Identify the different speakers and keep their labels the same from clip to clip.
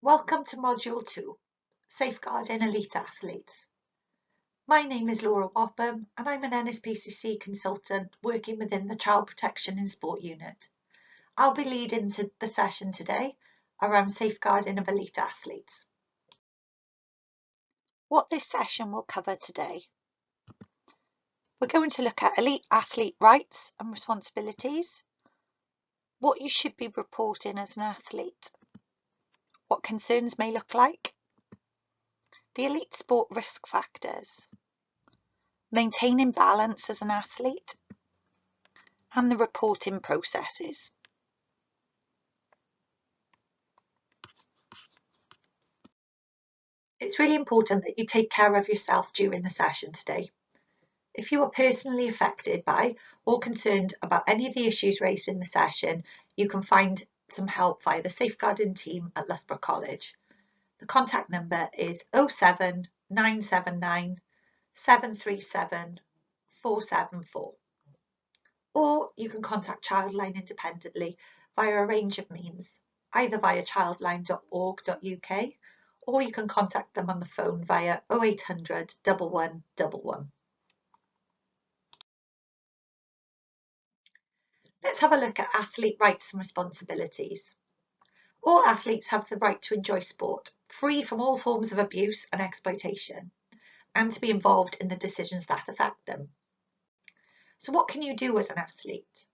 Speaker 1: Welcome to Module 2, Safeguarding Elite Athletes. My name is Laura Wapham and I'm an NSPCC consultant working within the Child Protection in Sport unit. I'll be leading the session today around safeguarding of elite athletes. What this session will cover today. We're going to look at elite athlete rights and responsibilities, what you should be reporting as an athlete, what concerns may look like, the elite sport risk factors, maintaining balance as an athlete, and the reporting processes. It's really important that you take care of yourself during the session today. If you are personally affected by or concerned about any of the issues raised in the session, you can find some help via the safeguarding team at Loughborough College. The contact number is 07 979 737 474. Or you can contact Childline independently via a range of means, either via childline.org.uk or you can contact them on the phone via 0800 1111. Let's have a look at athlete rights and responsibilities. All athletes have the right to enjoy sport, free from all forms of abuse and exploitation, and to be involved in the decisions that affect them. So what can you do as an athlete?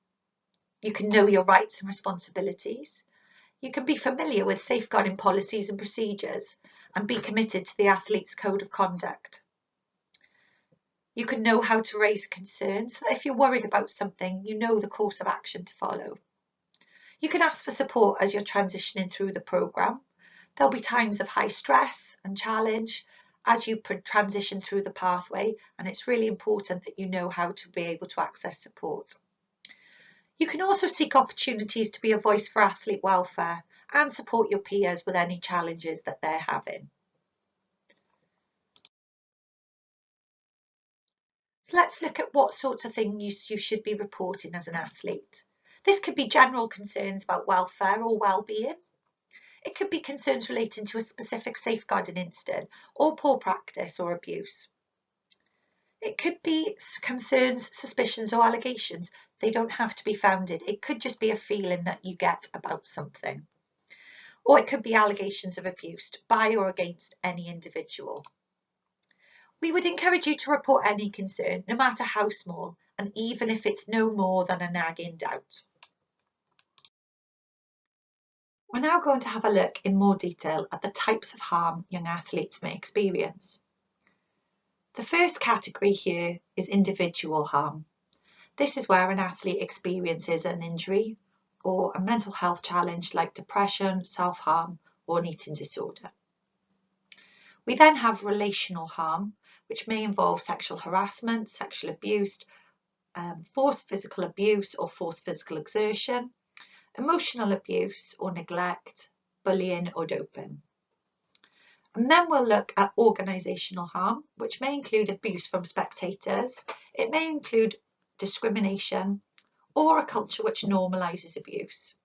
Speaker 1: You can know your rights and responsibilities. You can be familiar with safeguarding policies and procedures and be committed to the athlete's code of conduct. You can know how to raise concerns so that if you're worried about something, you know the course of action to follow. You can ask for support as you're transitioning through the programme. There'll be times of high stress and challenge as you transition through the pathway, and it's really important that you know how to be able to access support. You can also seek opportunities to be a voice for athlete welfare and support your peers with any challenges that they're having. So let's look at what sorts of things you should be reporting as an athlete. This could be general concerns about welfare or well-being. It could be concerns relating to a specific safeguarding incident or poor practice or abuse. It could be concerns, suspicions or allegations. They don't have to be founded. It could just be a feeling that you get about something. Or it could be allegations of abuse by or against any individual. We would encourage you to report any concern, no matter how small, and even if it's no more than a nagging doubt. We're now going to have a look in more detail at the types of harm young athletes may experience. The first category here is individual harm. This is where an athlete experiences an injury or a mental health challenge like depression, self-harm or an eating disorder. We then have relational harm, which may involve sexual harassment, sexual abuse, forced physical abuse or forced physical exertion, emotional abuse or neglect, bullying or doping. And then we'll look at organisational harm, which may include abuse from spectators. It may include discrimination or a culture which normalises abuse.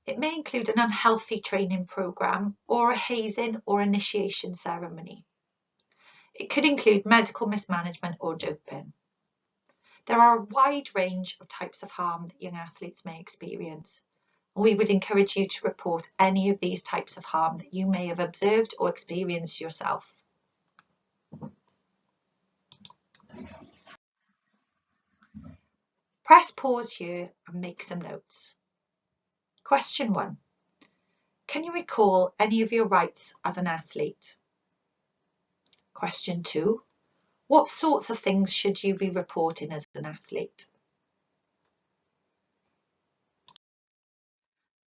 Speaker 1: It may include an unhealthy training programme or a hazing or initiation ceremony. It could include medical mismanagement or doping. There are a wide range of types of harm that young athletes may experience. We would encourage you to report any of these types of harm that you may have observed or experienced yourself. Press pause here and make some notes. Question 1. Can you recall any of your rights as an athlete? Question 2. What sorts of things should you be reporting as an athlete?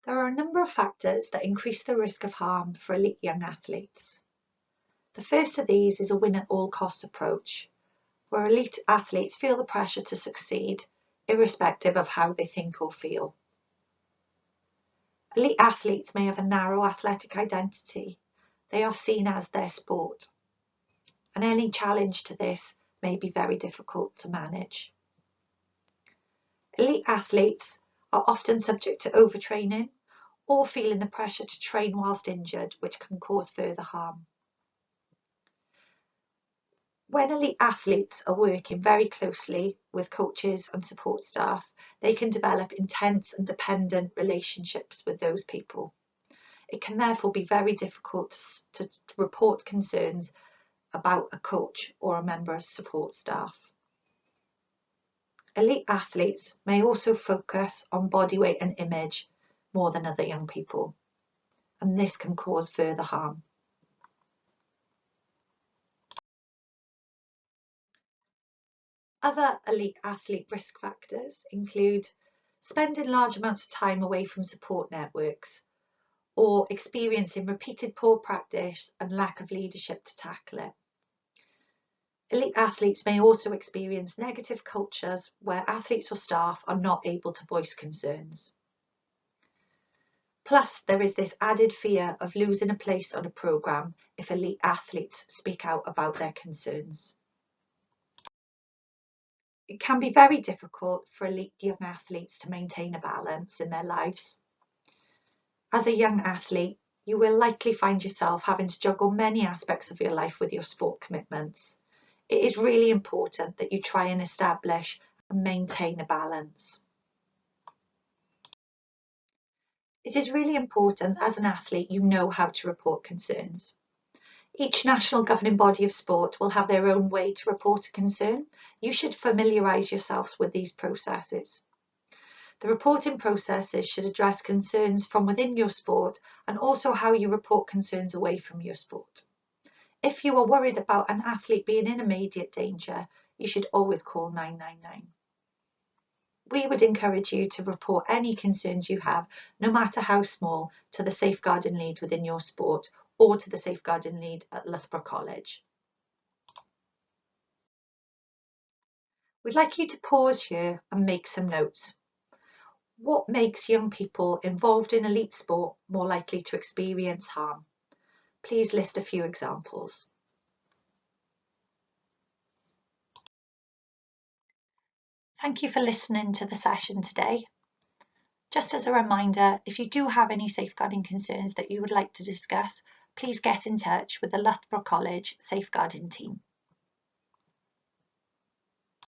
Speaker 1: There are a number of factors that increase the risk of harm for elite young athletes. The first of these is a win-at-all-costs approach, where elite athletes feel the pressure to succeed, irrespective of how they think or feel. Elite athletes may have a narrow athletic identity. They are seen as their sport, and any challenge to this may be very difficult to manage. Elite athletes are often subject to overtraining or feeling the pressure to train whilst injured, which can cause further harm. When elite athletes are working very closely with coaches and support staff, they can develop intense and dependent relationships with those people. It can therefore be very difficult to report concerns about a coach or a member of support staff. Elite athletes may also focus on body weight and image more than other young people, and this can cause further harm. Other elite athlete risk factors include spending large amounts of time away from support networks, or experiencing repeated poor practice and lack of leadership to tackle it. Elite athletes may also experience negative cultures where athletes or staff are not able to voice concerns. Plus, there is this added fear of losing a place on a programme if elite athletes speak out about their concerns. It can be very difficult for elite young athletes to maintain a balance in their lives. As a young athlete, you will likely find yourself having to juggle many aspects of your life with your sport commitments. It is really important that you try and establish and maintain a balance. It is really important as an athlete you know how to report concerns. Each national governing body of sport will have their own way to report a concern. You should familiarise yourselves with these processes. The reporting processes should address concerns from within your sport and also how you report concerns away from your sport. If you are worried about an athlete being in immediate danger, you should always call 999. We would encourage you to report any concerns you have, no matter how small, to the safeguarding lead within your sport or to the safeguarding lead at Loughborough College. We'd like you to pause here and make some notes. What makes young people involved in elite sport more likely to experience harm? Please list a few examples. Thank you for listening to the session today. Just as a reminder, if you do have any safeguarding concerns that you would like to discuss, please get in touch with the Loughborough College Safeguarding team.